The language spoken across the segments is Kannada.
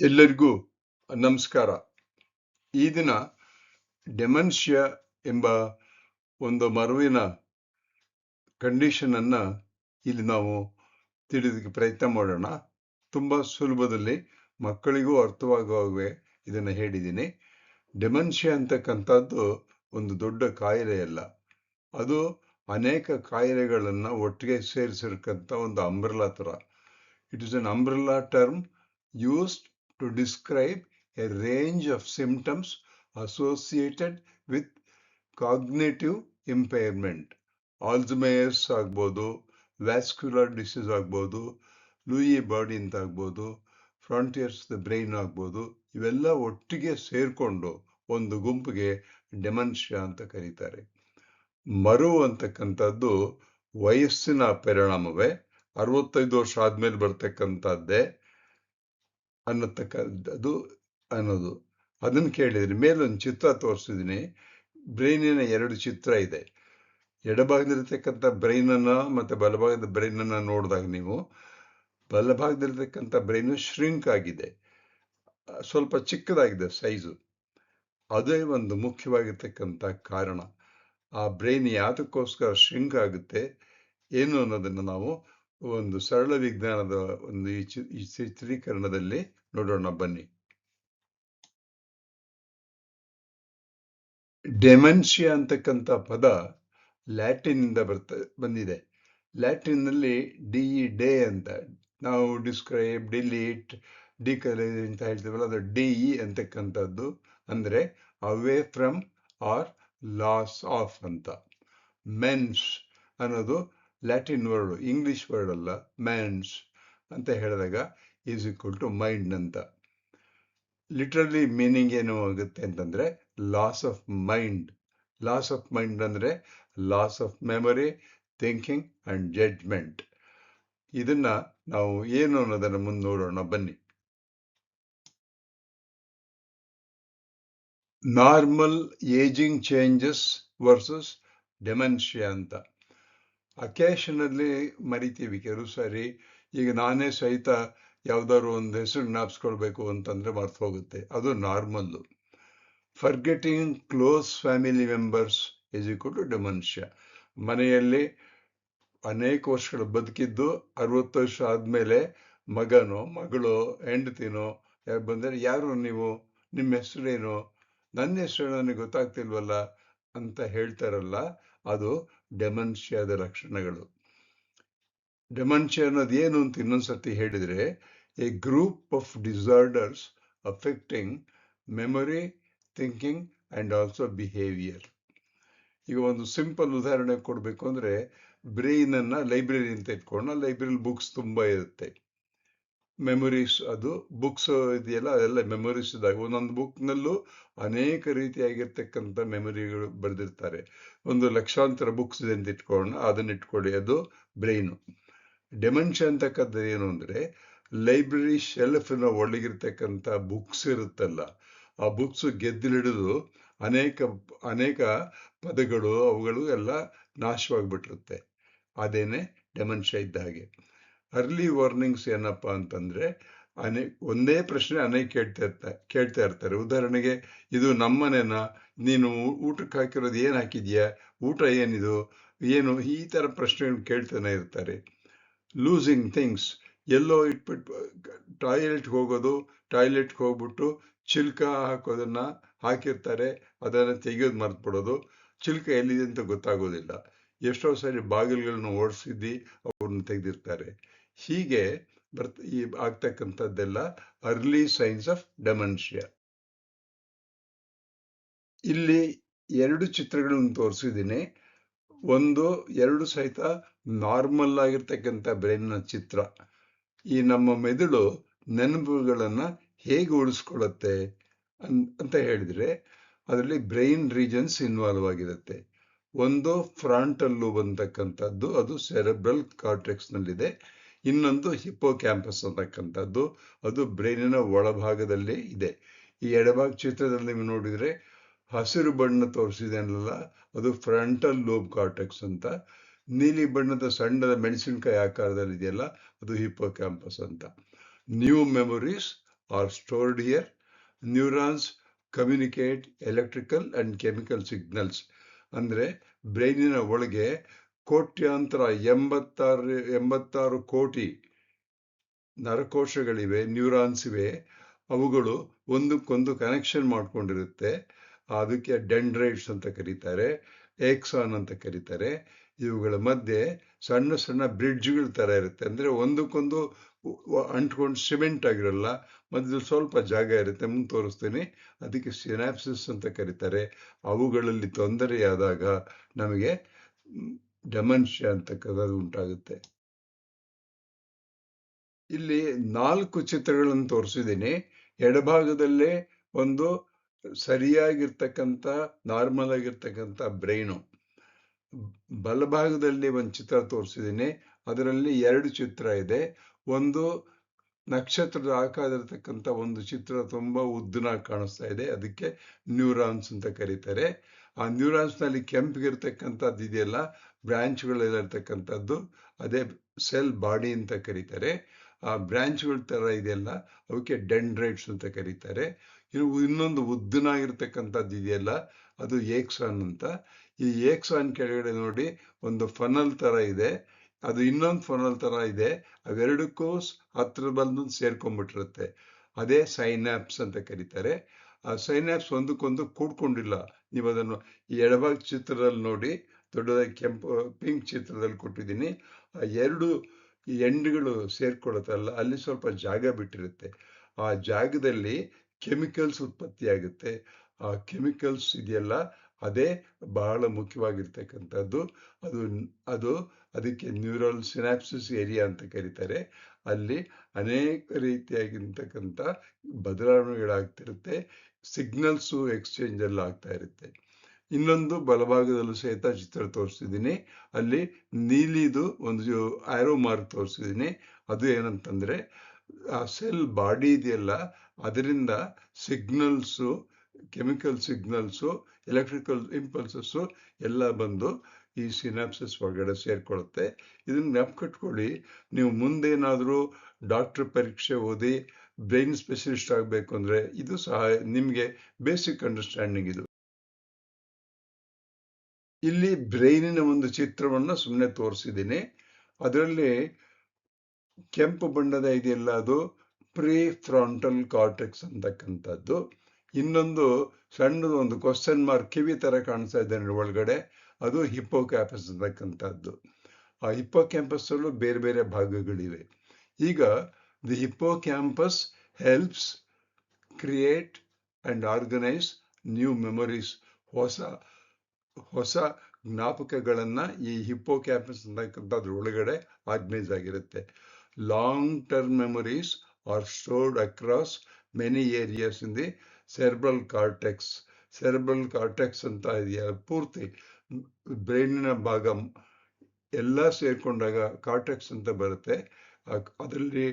ಎಲ್ಲರಿಗೂ ನಮಸ್ಕಾರ. ಈ ದಿನ ಡೆಮೆನ್ಷಿಯಾ ಎಂಬ ಒಂದು ಮರುವಿನ ಕಂಡೀಷನ್ ಅನ್ನ ಇಲ್ಲಿ ನಾವು ತಿಳಿಯೋದಕ್ಕೆ ಪ್ರಯತ್ನ ಮಾಡೋಣ. ತುಂಬಾ ಸುಲಭದಲ್ಲಿ ಮಕ್ಕಳಿಗೂ ಅರ್ಥವಾಗುವಾಗೆ ಇದನ್ನ ಹೇಳಿದ್ದೀನಿ. ಡೆಮೆನ್ಷಿಯಾ ಅಂತಕ್ಕಂಥದ್ದು ಒಂದು ದೊಡ್ಡ ಕಾಯಿಲೆ ಅಲ್ಲ, ಅದು ಅನೇಕ ಕಾಯಿಲೆಗಳನ್ನ ಒಟ್ಟಿಗೆ ಸೇರಿಸಿರ್ತಕ್ಕಂಥ ಒಂದು ಅಂಬ್ರೆಲಾ ತರ. It is an umbrella term used to describe a range of symptoms associated with cognitive impairment. ಆಲ್ಝಮೈಯರ್ಸ್ ಆಗ್ಬೋದು, ವ್ಯಾಸ್ಕ್ಯುಲರ್ ಡಿಸೀಸ್ ಆಗ್ಬೋದು, ಲೂಯಿ ಬಾಡಿ ಅಂತ ಆಗ್ಬೋದು, ಫ್ರಾಂಟಿಯರ್ಸ್ ದ ಬ್ರೈನ್ ಆಗ್ಬೋದು. ಇವೆಲ್ಲ ಒಟ್ಟಿಗೆ ಸೇರ್ಕೊಂಡು ಒಂದು ಗುಂಪಿಗೆ ಡೆಮೆನ್ಷಿಯಾ ಅಂತ ಕರೀತಾರೆ. ಮರು ಅಂತಕ್ಕಂಥದ್ದು ವಯಸ್ಸಿನ ಪರಿಣಾಮವೇ, 65 ವರ್ಷ ಆದ್ಮೇಲೆ ಬರ್ತಕ್ಕಂಥದ್ದೇ ಅನ್ನತಕ್ಕದ್ದು ಅನ್ನೋದು. ಅದನ್ನ ಕೇಳಿದ್ರೆ ಮೇಲೊಂದು ಚಿತ್ರ ತೋರಿಸಿದೀನಿ. ಬ್ರೈನಿನ 2 ಚಿತ್ರ ಇದೆ. ಎಡಭಾಗದಲ್ಲಿರ್ತಕ್ಕಂಥ ಬ್ರೈನ್ ಅನ್ನ ಮತ್ತೆ ಬಲಭಾಗದ ಬ್ರೈನ್ ಅನ್ನ ನೋಡಿದಾಗ ನೀವು ಬಲಭಾಗದಲ್ಲಿರ್ತಕ್ಕಂಥ ಬ್ರೈನ್ ಶ್ರಿಂಕ್ ಆಗಿದೆ, ಸ್ವಲ್ಪ ಚಿಕ್ಕದಾಗಿದೆ ಸೈಜು. ಅದೇ ಒಂದು ಮುಖ್ಯವಾಗಿರ್ತಕ್ಕಂಥ ಕಾರಣ. ಆ ಬ್ರೈನ್ ಯಾತಕ್ಕೋಸ್ಕರ ಶ್ರಿಂಕ್ ಆಗುತ್ತೆ ಏನು ಅನ್ನೋದನ್ನ ನಾವು ಒಂದು ಸರಳ ವಿಜ್ಞಾನದ ಒಂದು ಈ ಚಿತ್ರೀಕರಣದಲ್ಲಿ ನೋಡೋಣ ಬನ್ನಿ. ಡೆಮೆನ್ಷಿಯಾ ಅಂತಕ್ಕಂಥ ಪದ ಲ್ಯಾಟಿನ್ ಇಂದ ಬಂದಿದೆ. ಲ್ಯಾಟಿನ್ ನಲ್ಲಿ ಡೇ ಅಂತ ನಾವು ಡಿಸ್ಕ್ರೈಬ್, ಡಿಲೀಟ್, ಡಿಕಲರ್ ಅಂತ ಹೇಳ್ತೀವಲ್ಲ, ಅದು ಡಿಇ ಅಂತಕ್ಕಂಥದ್ದು ಅಂದ್ರೆ away from or loss of ಅಂತ. ಮೆನ್ಸ್ ಅನ್ನೋದು ಲ್ಯಾಟಿನ್ ವರ್ಡ್, ಇಂಗ್ಲಿಷ್ ವರ್ಡ್ ಅಲ್ಲ. ಮೆನ್ಸ್ ಅಂತ ಹೇಳಿದಾಗ ಈಸ್ ಈಕ್ವಲ್ ಟು ಮೈಂಡ್ ಅಂತ. ಲಿಟ್ರಲಿ ಮೀನಿಂಗ್ ಏನು ಆಗುತ್ತೆ ಅಂತಂದ್ರೆ loss of mind. Loss of mind ಅಂದ್ರೆ loss of memory, thinking and judgment. ಇದನ್ನ ನಾವು ಏನು ಅನ್ನೋದನ್ನ ಮುಂದೆ ನೋಡೋಣ ಬನ್ನಿ. Normal ageing changes versus dementia ಅಂತ. ಅಕೇಶನಲ್ಲಿ ಮರಿತೀವಿ ಕೆಲವು ಸಾರಿ. ಈಗ ನಾನೇ ಸಹಿತ ಯಾವ್ದಾದ್ರು ಒಂದು ಹೆಸರು ಜ್ಞಾಪಿಸ್ಕೊಳ್ಬೇಕು ಅಂತಂದ್ರೆ ಮರ್ತು ಹೋಗುತ್ತೆ, ಅದು normal. Forgetting close family members is equal to dementia. ಮನೆಯಲ್ಲಿ ಅನೇಕ ವರ್ಷಗಳು ಬದುಕಿದ್ದು 60 ವರ್ಷ ಆದ್ಮೇಲೆ ಮಗನೋ ಮಗಳೋ ಹೆಂಡತಿನೋ ಬಂದರೆ, ಯಾರು ನೀವು, ನಿಮ್ಮ ಹೆಸರೇನು, ನನ್ನ ಹೆಸರು ನನಗೆ ಗೊತ್ತಾಗ್ತಿಲ್ವಲ್ಲ ಅಂತ ಹೇಳ್ತಾರಲ್ಲ, ಅದು ಡೆಮೆನ್ಷಿಯಾದ ಲಕ್ಷಣಗಳು. ಡೆಮೆನ್ಷಿಯಾ ಅನ್ನೋದು ಏನು ಅಂತ ಇನ್ನೊಂದ್ಸತಿ ಹೇಳಿದ್ರೆ, A group of disorders affecting memory, thinking and also behaviour. ಈಗ ಒಂದು ಸಿಂಪಲ್ ಉದಾಹರಣೆ ಕೊಡ್ಬೇಕು ಅಂದ್ರೆ, ಬ್ರೈನ್ ಅನ್ನ ಲೈಬ್ರರಿ ಅಂತ ಇಟ್ಕೊಂಡ, ಲೈಬ್ರರಿ ಬುಕ್ಸ್ ತುಂಬಾ ಇರುತ್ತೆ. ಮೆಮೊರೀಸ್, ಅದು ಬುಕ್ಸ್ ಇದೆಯಲ್ಲ, ಅದೆಲ್ಲ ಮೆಮೊರೀಸ್ ಇದ್ದಾಗ ಒಂದೊಂದು ಬುಕ್ ನಲ್ಲೂ ಅನೇಕ ರೀತಿಯಾಗಿರ್ತಕ್ಕಂಥ ಮೆಮೊರಿಗಳು ಬರೆದಿರ್ತಾರೆ. ಒಂದು ಲಕ್ಷಾಂತರ ಬುಕ್ಸ್ ಇದೆ ಅಂತ ಇಟ್ಕೊಳ್ಳೋಣ, ಅದನ್ನ ಇಟ್ಕೊಳ್ಳಿ, ಅದು ಬ್ರೈನ್. ಡೆಮೆನ್ಷಿಯಾ ಅಂತಕ್ಕಂಥದ್ದು ಏನು ಅಂದ್ರೆ, ಲೈಬ್ರರಿ ಶೆಲ್ಫ್ನ ಒಳಗಿರ್ತಕ್ಕಂಥ ಬುಕ್ಸ್ ಇರುತ್ತಲ್ಲ, ಆ ಬುಕ್ಸ್ ಗೆದ್ದಿಲಿಡಿದು ಅನೇಕ ಪದಗಳು ಅವುಗಳು ಎಲ್ಲ ನಾಶವಾಗ್ಬಿಟ್ಟಿರುತ್ತೆ. ಅದೇನೆ ಡೆಮೆನ್ಷಿಯಾ ಇದ್ದ ಹಾಗೆ. ಅರ್ಲಿ ವಾರ್ನಿಂಗ್ಸ್ ಏನಪ್ಪಾ ಅಂತಂದ್ರೆ, ಒಂದೇ ಪ್ರಶ್ನೆ ಅನೇಕ ಕೇಳ್ತಾ ಇರ್ತಾರೆ. ಉದಾಹರಣೆಗೆ, ಇದು ನಮ್ಮನೇನಾ, ನೀನು ಊಟಕ್ಕೆ ಹಾಕಿರೋದು ಏನ್ ಹಾಕಿದ್ಯಾ, ಊಟ ಏನಿದು, ಏನು, ಈ ತರ ಪ್ರಶ್ನೆಗಳು ಕೇಳ್ತಾನೆ ಇರ್ತಾರೆ. ಲೂಸಿಂಗ್ ಥಿಂಗ್ಸ್, ಎಲ್ಲೋ ಇಟ್ಬಿಟ್ಟು ಟಾಯ್ಲೆಟ್ಗೆ ಹೋಗೋದು, ಟಾಯ್ಲೆಟ್ಗೆ ಹೋಗ್ಬಿಟ್ಟು ಚಿಲ್ಕ ಹಾಕೋದನ್ನ ಹಾಕಿರ್ತಾರೆ, ಅದನ್ನ ತೆಗೆಯೋದು ಮರ್ತ್ಬಿಡೋದು, ಚಿಲ್ಕ ಎಲ್ಲಿದೆ ಅಂತ ಗೊತ್ತಾಗೋದಿಲ್ಲ. ಎಷ್ಟೋ ಸಾರಿ ಬಾಗಿಲುಗಳನ್ನ ಓಡಿಸಿದ್ದಿ ಅವ್ರನ್ನ ತೆಗೆದಿರ್ತಾರೆ. ಹೀಗೆ ಆಗ್ತಕ್ಕಂಥದ್ದೆಲ್ಲ ಅರ್ಲಿ ಸೈನ್ಸ್ ಆಫ್ ಡೆಮೆನ್ಷಿಯಾ. ಇಲ್ಲಿ 2 ಚಿತ್ರಗಳನ್ನು ತೋರಿಸಿದ್ದೀನಿ. ಒಂದು 2 ಸಹಿತ ನಾರ್ಮಲ್ ಆಗಿರ್ತಕ್ಕಂಥ ಬ್ರೈನ್ನ ಚಿತ್ರ. ಈ ನಮ್ಮ ಮೆದುಳು ನೆನಪುಗಳನ್ನ ಹೇಗೆ ಉಳಿಸ್ಕೊಳ್ಳುತ್ತೆ ಅಂತ ಹೇಳಿದ್ರೆ, ಅದರಲ್ಲಿ ಬ್ರೈನ್ ರೀಜನ್ಸ್ ಇನ್ವಾಲ್ವ್ ಆಗಿರುತ್ತೆ. ಒಂದು ಫ್ರಾಂಟಲ್ ಲೂಬ್ ಅಂತಕ್ಕಂಥದ್ದು, ಅದು ಸೆರೆಬ್ರಲ್ ಕಾರ್ಟೆಕ್ಸ್ ನಲ್ಲಿದೆ. ಇನ್ನೊಂದು ಹಿಪ್ಪೋ ಕ್ಯಾಂಪಸ್ ಅಂತಕ್ಕಂಥದ್ದು, ಅದು ಬ್ರೈನಿನ ಒಳಭಾಗದಲ್ಲಿ ಇದೆ. ಈ ಎಡಭಾಗ ಚಿತ್ರದಲ್ಲಿ ನೀವು ನೋಡಿದ್ರೆ ಹಸಿರು ಬಣ್ಣ ತೋರಿಸಿದೆನಲ್ಲ, ಅದು ಫ್ರಂಟಲ್ ಲೋಬ್ ಕಾರ್ಟೆಕ್ಸ್ ಅಂತ. ನೀಲಿ ಬಣ್ಣದ ಸಣ್ಣದ ಮೆಣಸಿನಕಾಯಿ ಆಕಾರದಲ್ಲಿ ಇದೆಯಲ್ಲ, ಅದು ಹಿಪ್ಪೋ ಕ್ಯಾಂಪಸ್ ಅಂತ. New memories are stored here. Neurons communicate electrical and chemical signals. ಅಂದ್ರೆ ಬ್ರೈನಿನ ಒಳಗೆ ಕೋಟ್ಯಾಂತರ 86 ಕೋಟಿ ನರಕೋಶಗಳಿವೆ, ನ್ಯೂರಾನ್ಸ್ ಇವೆ. ಅವುಗಳು ಒಂದಕ್ಕೊಂದು ಕನೆಕ್ಷನ್ ಮಾಡ್ಕೊಂಡಿರುತ್ತೆ. ಅದಕ್ಕೆ ಡೆಂಡ್ರೈಟ್ಸ್ ಅಂತ ಕರೀತಾರೆ, ಎಕ್ಸಾನ್ ಅಂತ ಕರೀತಾರೆ. ಇವುಗಳ ಮಧ್ಯೆ ಸಣ್ಣ ಸಣ್ಣ ಬ್ರಿಡ್ಜ್ಗಳ ತರ ಇರುತ್ತೆ. ಅಂದ್ರೆ ಒಂದಕ್ಕೊಂದು ಅಂಟ್ಕೊಂಡು ಸಿಮೆಂಟ್ ಆಗಿರಲ್ಲ, ಮಧ್ಯದಲ್ಲಿ ಸ್ವಲ್ಪ ಜಾಗ ಇರುತ್ತೆ. ಮುಂದೆ ತೋರಿಸ್ತೀನಿ. ಅದಕ್ಕೆ ಸಿನಾಪ್ಸಿಸ್ ಅಂತ ಕರೀತಾರೆ. ಅವುಗಳಲ್ಲಿ ತೊಂದರೆಯಾದಾಗ ನಮಗೆ ಡೆಮೆನ್ಷಿಯಾ ಅಂತಕ್ಕಂಥದ್ದು ಉಂಟಾಗುತ್ತೆ. ಇಲ್ಲಿ 4 ಚಿತ್ರಗಳನ್ನು ತೋರಿಸಿದ್ದೀನಿ. ಎಡಭಾಗದಲ್ಲೇ ಒಂದು ಸರಿಯಾಗಿರ್ತಕ್ಕಂಥ ನಾರ್ಮಲ್ ಆಗಿರ್ತಕ್ಕಂಥ ಬ್ರೈನು, ಬಲಭಾಗದಲ್ಲಿ ಒಂದು ಚಿತ್ರ ತೋರಿಸಿದ್ದೀನಿ. ಅದರಲ್ಲಿ 2 ಚಿತ್ರ ಇದೆ. ಒಂದು ನಕ್ಷತ್ರದ ಆಕಾರದಲ್ಲಿರ್ತಕ್ಕಂಥ ಒಂದು ಚಿತ್ರ ತುಂಬಾ ಉದ್ದನಾಗಿ ಕಾಣಿಸ್ತಾ ಇದೆ. ಅದಕ್ಕೆ ನ್ಯೂರಾನ್ಸ್ ಅಂತ ಕರೀತಾರೆ. ಆ ನ್ಯೂರಾನ್ಸ್ ನಲ್ಲಿ ಕೆಂಪಿಗಿರ್ತಕ್ಕಂಥದ್ದು ಇದೆಯಲ್ಲ, ಬ್ರಾಂಚ್ಗಳೆಲ್ಲ ಇರ್ತಕ್ಕಂಥದ್ದು, ಅದೇ ಸೆಲ್ ಬಾಡಿ ಅಂತ ಕರೀತಾರೆ. ಆ ಬ್ರಾಂಚ್ಗಳ ತರ ಇದೆಯಲ್ಲ, ಅವಕ್ಕೆ ಡೆಂಡ್ರೈಟ್ಸ್ ಅಂತ ಕರೀತಾರೆ. ಇನ್ನೊಂದು ಉದ್ದನಾಗಿರ್ತಕ್ಕಂಥದ್ದು ಇದೆಯಲ್ಲ, ಅದು ಏಕ್ಸಾನ್ ಅಂತ. ಈ ಏಕ್ಸಾನ್ ಕೆಳಗಡೆ ನೋಡಿ ಒಂದು ಫನಲ್ ತರ ಇದೆ, ಅದು ಇನ್ನೊಂದು ಫನಲ್ ತರ ಇದೆ. ಅವೆರಡಕ್ಕೂ ಹತ್ರ ಬಂದು ಸೇರ್ಕೊಂಡ್ಬಿಟ್ಟಿರುತ್ತೆ. ಅದೇ ಸೈನಾಪ್ಸ್ ಅಂತ ಕರೀತಾರೆ. ಆ ಸೈನಾಪ್ಸ್ ಒಂದಕ್ಕೊಂದು ಕೂಡ್ಕೊಂಡಿಲ್ಲ. ನೀವು ಅದನ್ನು ಈ ಎಡಭಾಗ ಚಿತ್ರದಲ್ಲಿ ನೋಡಿ, ದೊಡ್ಡದಾಗಿ ಪಿಂಕ್ ಚಿತ್ರದಲ್ಲಿ ಕೊಟ್ಟಿದ್ದೀನಿ. ಆ 2 ಎಂಡ್ಗಳು ಸೇರ್ಕೊಳ್ಳುತ್ತಲ್ಲ, ಅಲ್ಲಿ ಸ್ವಲ್ಪ ಜಾಗ ಬಿಟ್ಟಿರುತ್ತೆ. ಆ ಜಾಗದಲ್ಲಿ ಕೆಮಿಕಲ್ಸ್ ಉತ್ಪತ್ತಿ ಆಗುತ್ತೆ. ಆ ಕೆಮಿಕಲ್ಸ್ ಇದೆಯಲ್ಲ, ಅದೇ ಬಹಳ ಮುಖ್ಯವಾಗಿರ್ತಕ್ಕಂಥದ್ದು. ಅದು ಅದಕ್ಕೆ ನ್ಯೂರಲ್ ಸಿನಾಪ್ಸಿಸ್ ಏರಿಯಾ ಅಂತ ಕರೀತಾರೆ. ಅಲ್ಲಿ ಅನೇಕ ರೀತಿಯಾಗಿರ್ತಕ್ಕಂಥ ಬದಲಾವಣೆಗಳಾಗ್ತಿರುತ್ತೆ. ಸಿಗ್ನಲ್ಸು ಎಕ್ಸ್ಚೇಂಜ್ ಎಲ್ಲ ಆಗ್ತಾ ಇರುತ್ತೆ. ಇನ್ನೊಂದು ಬಲಭಾಗದಲ್ಲೂ ಸಹಿತ ಚಿತ್ರ ತೋರಿಸಿದ್ದೀನಿ. ಅಲ್ಲಿ ನೀಲಿದು ಒಂದು ಆರೋ ಮಾರ್ಕ್ ತೋರಿಸಿದ್ದೀನಿ. ಅದು ಏನಂತಂದ್ರೆ, ಆ ಸೆಲ್ ಬಾಡಿ ಇದೆಯಲ್ಲ, ಅದರಿಂದ ಸಿಗ್ನಲ್ಸು, ಕೆಮಿಕಲ್ ಸಿಗ್ನಲ್ಸು, ಎಲೆಕ್ಟ್ರಿಕಲ್ ಇಂಪಲ್ಸಸ್ಸು ಎಲ್ಲ ಬಂದು ಈ ಸಿನಾಪ್ಸಿಸ್ ಒಳಗಡೆ ಸೇರ್ಕೊಳ್ಳುತ್ತೆ. ಇದನ್ನ ನೆನಪಿಟ್ಕೊಳ್ಳಿ. ನೀವು ಮುಂದೇನಾದರೂ ಡಾಕ್ಟರ್ ಪರೀಕ್ಷೆ ಓದಿ ಬ್ರೈನ್ ಸ್ಪೆಷಲಿಸ್ಟ್ ಆಗಬೇಕು ಅಂದ್ರೆ ಇದು ಸಹಾಯ, ನಿಮಗೆ ಬೇಸಿಕ್ ಅಂಡರ್ಸ್ಟ್ಯಾಂಡಿಂಗ್ ಇದು. ಇಲ್ಲಿ ಬ್ರೈನಿನ ಒಂದು ಚಿತ್ರವನ್ನ ಸುಮ್ಮನೆ ತೋರಿಸಿದ್ದೀನಿ. ಅದರಲ್ಲಿ ಕೆಂಪು ಬಣ್ಣದ ಇದೆಯಲ್ಲ, ಅದು ಪ್ರೀ ಫ್ರಾಂಟಲ್ ಕಾರ್ಟೆಕ್ಸ್ ಅಂತಕ್ಕಂಥದ್ದು. ಇನ್ನೊಂದು ಸಣ್ಣದು ಒಂದು ಕ್ವಶನ್ ಮಾರ್ಕ್ ಕಿವಿ ತರ ಕಾಣಿಸ್ತಾ ಇದೆ ಒಳಗಡೆ, ಅದು ಹಿಪ್ಪೋಕ್ಯಾಂಪಸ್ ಅಂತಕ್ಕಂಥದ್ದು. ಆ ಹಿಪ್ಪೋಕ್ಯಾಂಪಸ್ ಅಲ್ಲೂ ಬೇರೆ ಬೇರೆ ಭಾಗಗಳಿವೆ. ಈಗ the hippocampus helps create and organise new memories. ಹೊಸ ಜ್ಞಾಪಕಗಳನ್ನ ಈ ಹಿಪ್ಪೋಕ್ಯಾಂಪಸ್ ಅಂತಕ್ಕಂಥದ್ರ ಒಳಗಡೆ ಆರ್ಗನೈಸ್ ಆಗಿರುತ್ತೆ. Long term memories are stored across many areas in the cerebral cortex. Cerebral cortex ಅಂತ ಇದೆಯಾ, ಪೂರ್ತಿ ಬ್ರೈನಿನ ಭಾಗ ಎಲ್ಲ ಸೇರ್ಕೊಂಡಾಗ ಕಾರ್ಟೆಕ್ಸ್ ಅಂತ ಬರುತ್ತೆ. ಅದರಲ್ಲಿ